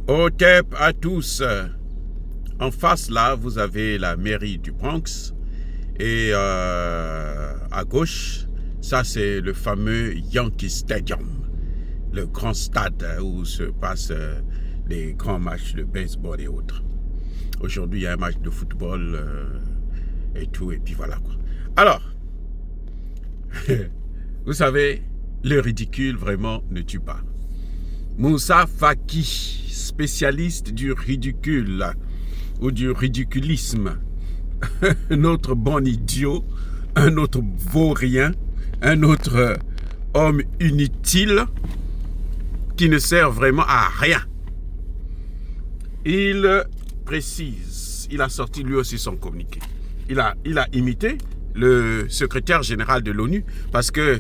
Hotep à tous. En face, là, vous avez la mairie du Bronx. Et à gauche, ça, c'est le fameux Yankee Stadium. Le grand stade où se passent les grands matchs de baseball et autres. Aujourd'hui, il y a un match de football et tout. Et puis voilà, quoi. Alors, vous savez, le ridicule, vraiment, ne tue pas. Moussa Faki, spécialiste du ridicule ou du ridiculisme. Un autre bon idiot, un autre vaurien, un autre homme inutile qui ne sert vraiment à rien. Il précise, il a sorti lui aussi son communiqué. Il a imité le secrétaire général de l'ONU parce que,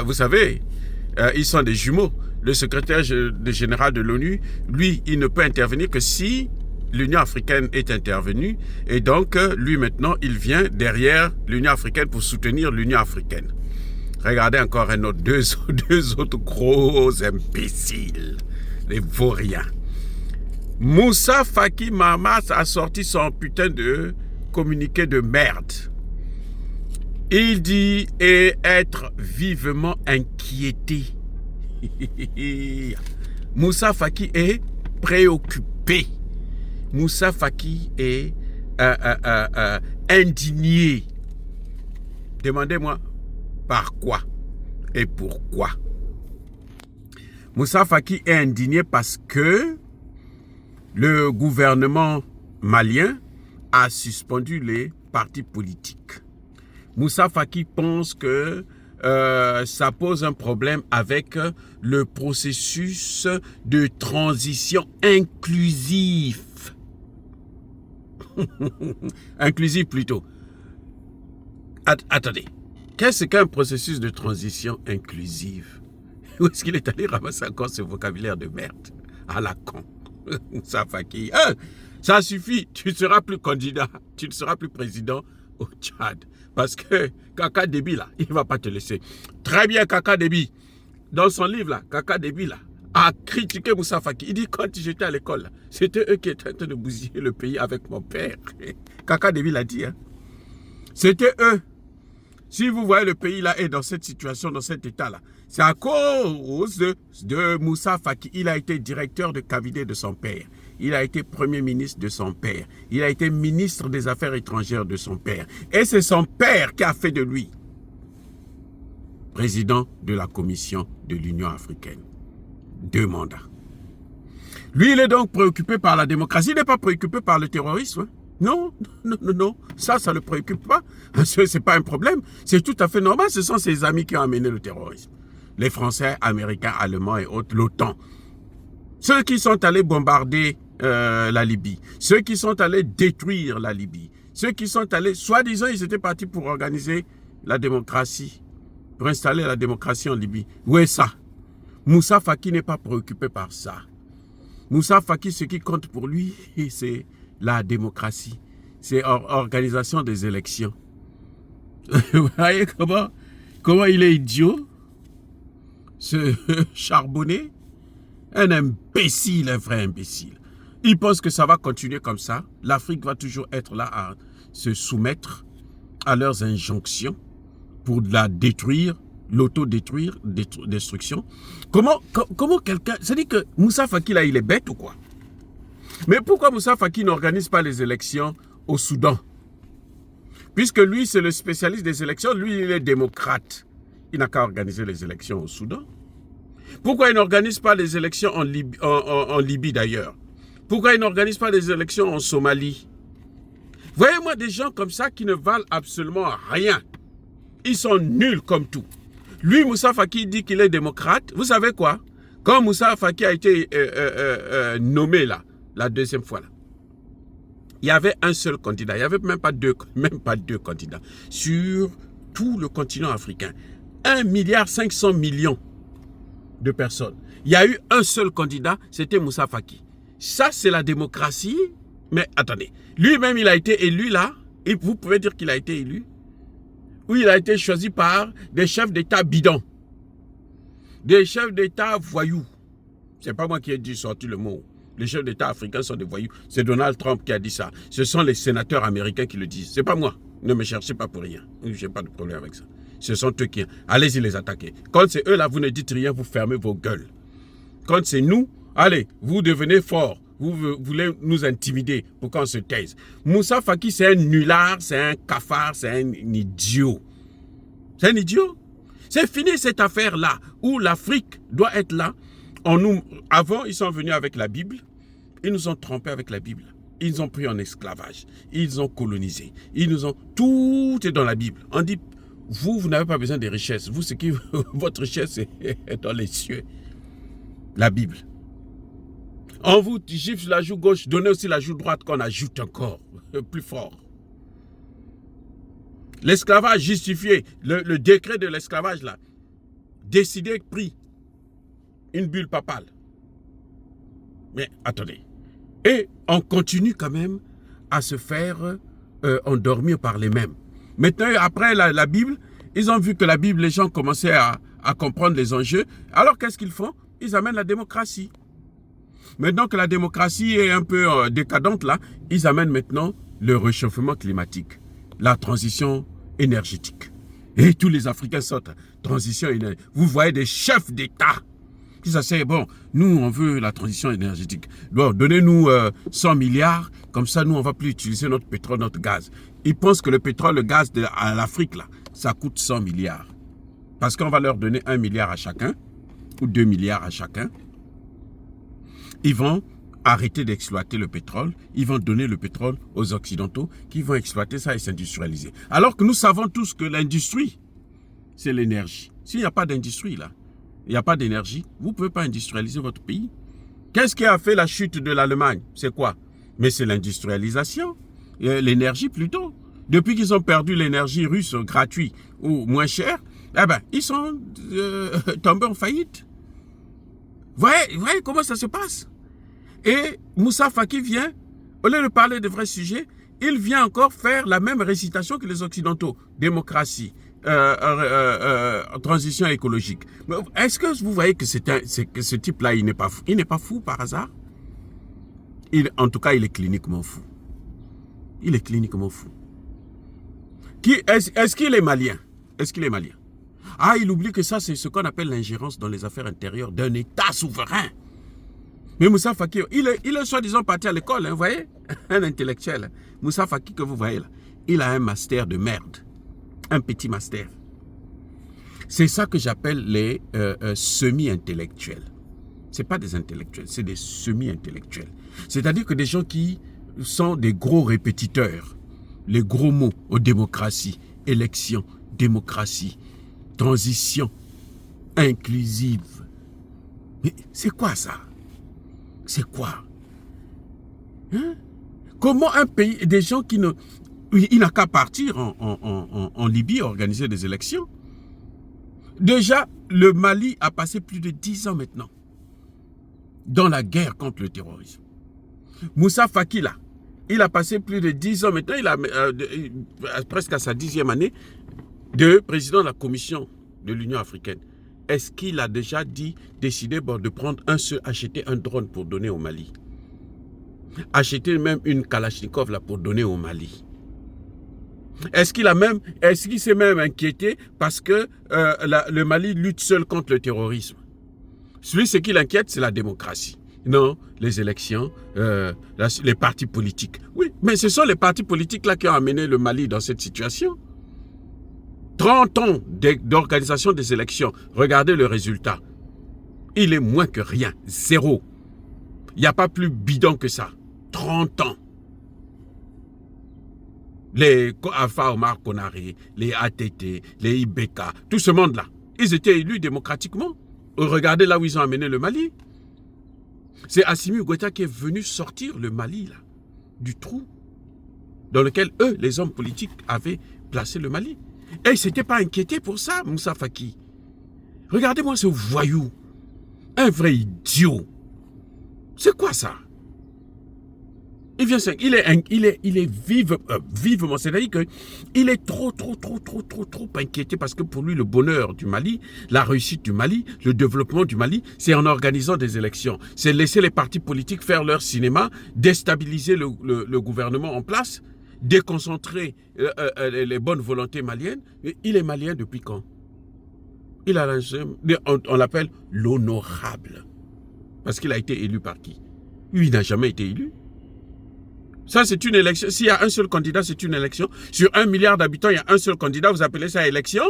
vous savez, ils sont des jumeaux. Le secrétaire général de l'ONU, lui, il ne peut intervenir que si l'Union africaine est intervenue. Et donc, lui, maintenant, il vient derrière l'Union africaine pour soutenir l'Union africaine. Regardez encore deux autres gros imbéciles, les vauriens. Moussa Faki Mahamat a sorti son putain de communiqué de merde. Il dit être vivement inquiété. Moussa Faki est préoccupé. Moussa Faki est indigné. Demandez-moi par quoi et pourquoi. Moussa Faki est indigné parce que le gouvernement malien a suspendu les partis politiques. Moussa Faki pense que ça pose un problème avec le processus de transition inclusif. Inclusif plutôt. Attendez. Qu'est-ce qu'un processus de transition inclusive? Où est-ce qu'il est allé ramasser encore ce vocabulaire de merde? À la con. Moussa Faki. Ça suffit. Tu ne seras plus candidat. Tu ne seras plus président au Tchad. Parce que Kaka Déby, là, il ne va pas te laisser. Très bien, Kaka Déby. Dans son livre, là, Kaka Déby, là, a critiqué Moussa Faki. Il dit, quand j'étais à l'école, c'était eux qui étaient en train de bousiller le pays avec mon père. Kaka Déby l'a dit, hein. C'était eux. Si vous voyez le pays, là, est dans cette situation, dans cet état-là, c'est à cause de Moussa Faki. Il a été directeur de cabinet de son père. Il a été premier ministre de son père. Il a été ministre des Affaires étrangères de son père. Et c'est son père qui a fait de lui président de la Commission de l'Union africaine. 2 mandats. Lui, il est donc préoccupé par la démocratie. Il n'est pas préoccupé par le terrorisme. Hein? Non. Ça ne le préoccupe pas. Ce n'est pas un problème. C'est tout à fait normal. Ce sont ses amis qui ont amené le terrorisme. Les Français, Américains, Allemands et autres, l'OTAN. Ceux qui sont allés bombarder la Libye, ceux qui sont allés détruire la Libye, ceux qui sont allés, soi-disant, ils étaient partis pour organiser la démocratie, pour installer la démocratie en Libye. Où est ça? Moussa Faki n'est pas préoccupé par ça. Moussa Faki, ce qui compte pour lui, c'est la démocratie. C'est l'organisation des élections. Vous voyez comment il est idiot? Ce charbonné? Un imbécile, un vrai imbécile. Il pense que ça va continuer comme ça. L'Afrique va toujours être là à se soumettre à leurs injonctions pour la détruire, l'auto-détruire, destruction. Comment quelqu'un... C'est-à-dire que Moussa Faki, là, il est bête ou quoi? Mais pourquoi Moussa Faki n'organise pas les élections au Soudan? Puisque lui, c'est le spécialiste des élections. Lui, il est démocrate. Il n'a qu'à organiser les élections au Soudan. Pourquoi il n'organise pas les élections en Libye d'ailleurs? Pourquoi il n'organise pas les élections en Somalie? Voyez-moi des gens comme ça qui ne valent absolument rien. Ils sont nuls comme tout. Lui, Moussa Faki, dit qu'il est démocrate. Vous savez quoi? Quand Moussa Faki a été nommé là, la 2e fois là, il y avait un seul candidat. Il n'y avait même pas deux candidats sur tout le continent africain. 1,5 milliard de personnes. Il y a eu un seul candidat, c'était Moussa Faki. Ça, c'est la démocratie. Mais attendez, lui-même, il a été élu là. Et vous pouvez dire qu'il a été élu. Ou il a été choisi par des chefs d'État bidons. Des chefs d'État voyous. C'est pas moi qui ai dit sortir le mot. Les chefs d'État africains sont des voyous. C'est Donald Trump qui a dit ça. Ce sont les sénateurs américains qui le disent. C'est pas moi. Ne me cherchez pas pour rien. Je n'ai pas de problème avec ça. Ce sont eux qui... Allez-y les attaquer. Quand c'est eux là, vous ne dites rien, vous fermez vos gueules. Quand c'est nous, allez, vous devenez forts. Vous voulez nous intimider pour qu'on se taise. Moussa Faki, c'est un nulard, c'est un cafard, c'est un idiot. C'est un idiot. C'est fini cette affaire-là où l'Afrique doit être là. Avant, ils sont venus avec la Bible. Ils nous ont trompés avec la Bible. Ils nous ont pris en esclavage. Ils ont colonisé. Tout est dans la Bible. On dit, vous n'avez pas besoin de richesses. Vous, votre richesse est dans les cieux. La Bible. On vous gifle la joue gauche, donnez aussi la joue droite qu'on ajoute encore plus fort. L'esclavage justifié, le décret de l'esclavage là, décidé, pris, une bulle papale. Mais attendez, et on continue quand même à se faire endormir par les mêmes. Maintenant, après la Bible, ils ont vu que la Bible, les gens commençaient à comprendre les enjeux. Alors qu'est-ce qu'ils font? Ils amènent la démocratie. Maintenant que la démocratie est un peu décadente là, ils amènent maintenant le réchauffement climatique, la transition énergétique. Et tous les Africains sortent, transition énergétique. Vous voyez des chefs d'État qui s'asseyent, bon, nous on veut la transition énergétique. Bon, donnez-nous 100 milliards, comme ça nous on ne va plus utiliser notre pétrole, notre gaz. Ils pensent que le pétrole, le gaz à l'Afrique là, ça coûte 100 milliards. Parce qu'on va leur donner 1 milliard à chacun, ou 2 milliards à chacun. Ils vont arrêter d'exploiter le pétrole, ils vont donner le pétrole aux Occidentaux qui vont exploiter ça et s'industrialiser. Alors que nous savons tous que l'industrie, c'est l'énergie. S'il n'y a pas d'industrie là, il n'y a pas d'énergie, vous ne pouvez pas industrialiser votre pays. Qu'est-ce qui a fait la chute de l'Allemagne? C'est quoi? Mais c'est l'industrialisation, l'énergie plutôt. Depuis qu'ils ont perdu l'énergie russe gratuite ou moins chère, eh ben, ils sont tombés en faillite. Vous voyez comment ça se passe? Et Moussa Faki vient, au lieu de parler de vrais sujets, il vient encore faire la même récitation que les Occidentaux. Démocratie, transition écologique. Est-ce que vous voyez que ce type-là, il n'est pas fou? Il n'est pas fou par hasard? En tout cas, il est cliniquement fou. Il est cliniquement fou. Est-ce qu'il est malien? Est-ce qu'il est malien? Ah, il oublie que ça, c'est ce qu'on appelle l'ingérence dans les affaires intérieures d'un État souverain. Mais Moussa Faki, il est soi-disant parti à l'école, hein, vous voyez? Un intellectuel. Moussa Faki que vous voyez là, il a un master de merde. Un petit master. C'est ça que j'appelle les semi-intellectuels. Ce n'est pas des intellectuels, c'est des semi-intellectuels. C'est-à-dire que des gens qui sont des gros répétiteurs. Les gros mots aux démocraties, élection, démocratie, transition, inclusive. Mais c'est quoi ça? C'est quoi? Hein? Comment un pays, des gens qui ne... Il n'a qu'à partir en Libye organiser des élections. Déjà, le Mali a passé plus de 10 ans maintenant dans la guerre contre le terrorisme. Moussa Faki, là, il a passé plus de 10 ans maintenant, il a presque à sa 10e année de président de la Commission de l'Union africaine. Est-ce qu'il a déjà décidé de prendre acheter un drone pour donner au Mali? Acheter même une Kalachnikov là, pour donner au Mali? Est-ce qu'il s'est même inquiété parce que le Mali lutte seul contre le terrorisme? Ce qui l'inquiète, c'est la démocratie. Non, les élections, les partis politiques. Oui, mais ce sont les partis politiques là qui ont amené le Mali dans cette situation. 30 ans d'organisation des élections. Regardez le résultat. Il est moins que rien. Zéro. Il n'y a pas plus bidon que ça. 30 ans. Les Alpha Omar Konaré, les ATT, les IBK, tout ce monde-là, ils étaient élus démocratiquement. Regardez là où ils ont amené le Mali. C'est Assimi Goïta qui est venu sortir le Mali là, du trou dans lequel eux, les hommes politiques, avaient placé le Mali. Et ils ne s'étaient pas inquiétés pour ça, Moussa Faki. Regardez-moi ce voyou. Un vrai idiot. C'est quoi ça? il est vivement, c'est-à-dire qu'il est trop inquiété parce que pour lui, le bonheur du Mali, la réussite du Mali, le développement du Mali, c'est en organisant des élections. C'est laisser les partis politiques faire leur cinéma, déstabiliser le gouvernement en place, déconcentrer les bonnes volontés maliennes. Il est malien depuis quand? Il a on l'appelle l'honorable. Parce qu'il a été élu par qui? Lui, il n'a jamais été élu. Ça, c'est une élection. S'il y a un seul candidat, c'est une élection. Sur 1 milliard d'habitants, il y a un seul candidat. Vous appelez ça élection?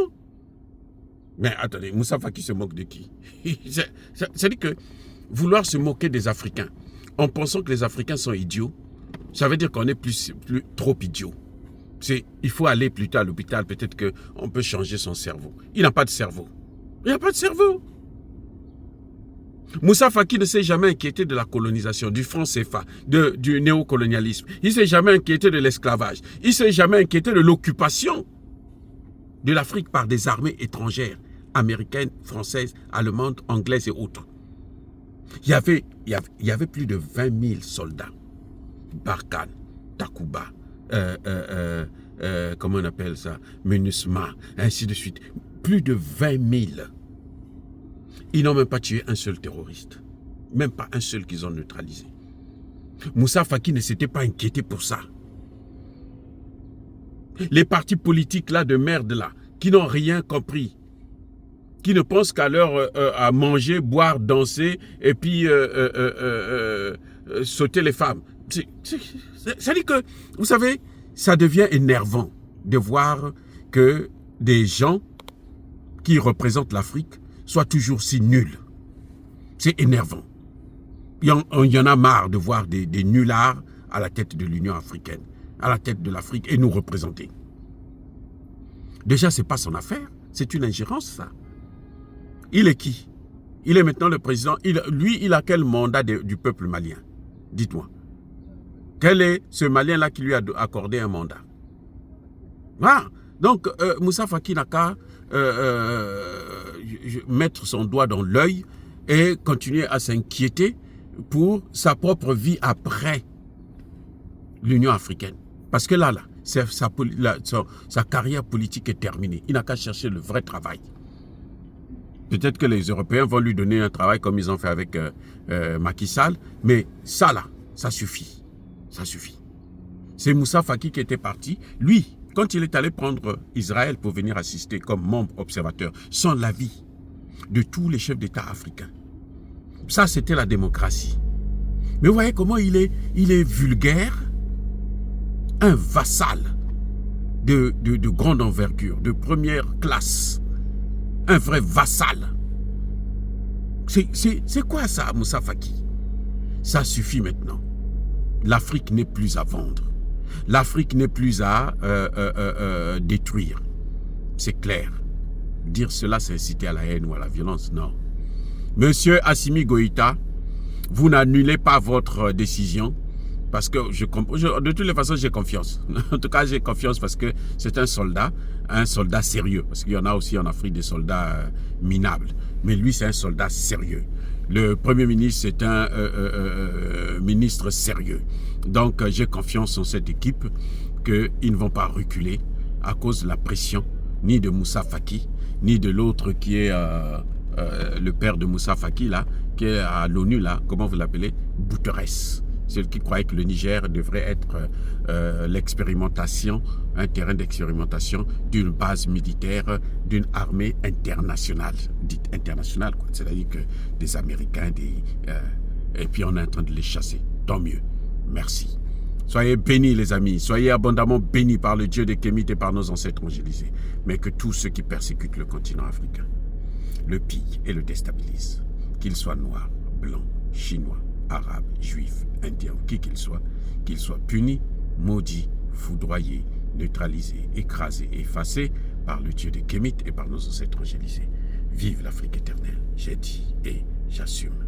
Mais attendez, Moussa Faki se moque de qui? C'est-à-dire que vouloir se moquer des Africains en pensant que les Africains sont idiots, ça veut dire qu'on est plus trop idiots. Il faut aller plus tard à l'hôpital, peut-être qu'on peut changer son cerveau. Il n'a pas de cerveau. Il n'a pas de cerveau. Moussa Faki ne s'est jamais inquiété de la colonisation, du franc CFA, du néocolonialisme. Il ne s'est jamais inquiété de l'esclavage. Il ne s'est jamais inquiété de l'occupation de l'Afrique par des armées étrangères, américaines, françaises, allemandes, anglaises et autres. Il y avait plus de 20 000 soldats. Barkhane, Takuba, comment on appelle ça, MINUSMA, ainsi de suite. Plus de 20 000. Ils n'ont même pas tué un seul terroriste. Même pas un seul qu'ils ont neutralisé. Moussa Faki ne s'était pas inquiété pour ça. Les partis politiques là de merde là, qui n'ont rien compris, qui ne pensent qu'à à manger, boire, danser et puis sauter les femmes. Ça dit que, vous savez, ça devient énervant de voir que des gens qui représentent l'Afrique soient toujours si nuls. C'est énervant. Il y en a marre de voir des nullards à la tête de l'Union africaine, à la tête de l'Afrique et nous représenter. Déjà, ce n'est pas son affaire. C'est une ingérence, ça. Il est qui? Il est maintenant le président. Lui, il a quel mandat du peuple malien? Dites-moi. Quel est ce Malien-là qui lui a accordé un mandat? Voilà. Donc, Moussa Faki n'a qu'à mettre son doigt dans l'œil et continuer à s'inquiéter pour sa propre vie après l'Union africaine. Parce que là, sa carrière politique est terminée. Il n'a qu'à chercher le vrai travail. Peut-être que les Européens vont lui donner un travail comme ils ont fait avec Macky Sall, mais ça là, ça suffit. Ça suffit. C'est Moussa Faki qui était parti. Lui, quand il est allé prendre Israël pour venir assister comme membre observateur, sans l'avis de tous les chefs d'État africains. Ça, c'était la démocratie. Mais vous voyez comment il est vulgaire, un vassal de grande envergure, de première classe, un vrai vassal. C'est quoi ça, Moussa Faki? Ça suffit maintenant. L'Afrique n'est plus à vendre. L'Afrique n'est plus à détruire. C'est clair. Dire cela, c'est inciter à la haine ou à la violence. Non. Monsieur Assimi Goïta, vous n'annulez pas votre décision parce que de toutes les façons, j'ai confiance. En tout cas, j'ai confiance parce que c'est un soldat sérieux. Parce qu'il y en a aussi en Afrique des soldats minables. Mais lui, c'est un soldat sérieux. Le Premier ministre, c'est un ministre sérieux. Donc, j'ai confiance en cette équipe qu'ils ne vont pas reculer à cause de la pression ni de Moussa Faki, ni de l'autre qui est le père de Moussa Faki, là, qui est à l'ONU, là, comment vous l'appelez? Bouterès. Celui qui croyait que le Niger devrait être l'expérimentation, un terrain d'expérimentation d'une base militaire, d'une armée internationale, dite internationale, c'est-à-dire que des Américains, et puis on est en train de les chasser. Tant mieux. Merci. Soyez bénis, les amis. Soyez abondamment bénis par le Dieu de Kémit et par nos ancêtres angélisés. Mais que tous ceux qui persécutent le continent africain le pillent et le déstabilisent, qu'ils soient noirs, blancs, chinois, arabes, juifs, indiens, qui qu'ils soient punis, maudits, foudroyés, neutralisés, écrasés, effacés par le Dieu de Kémit et par nos ancêtres angélisés. Vive l'Afrique éternelle, j'ai dit et j'assume.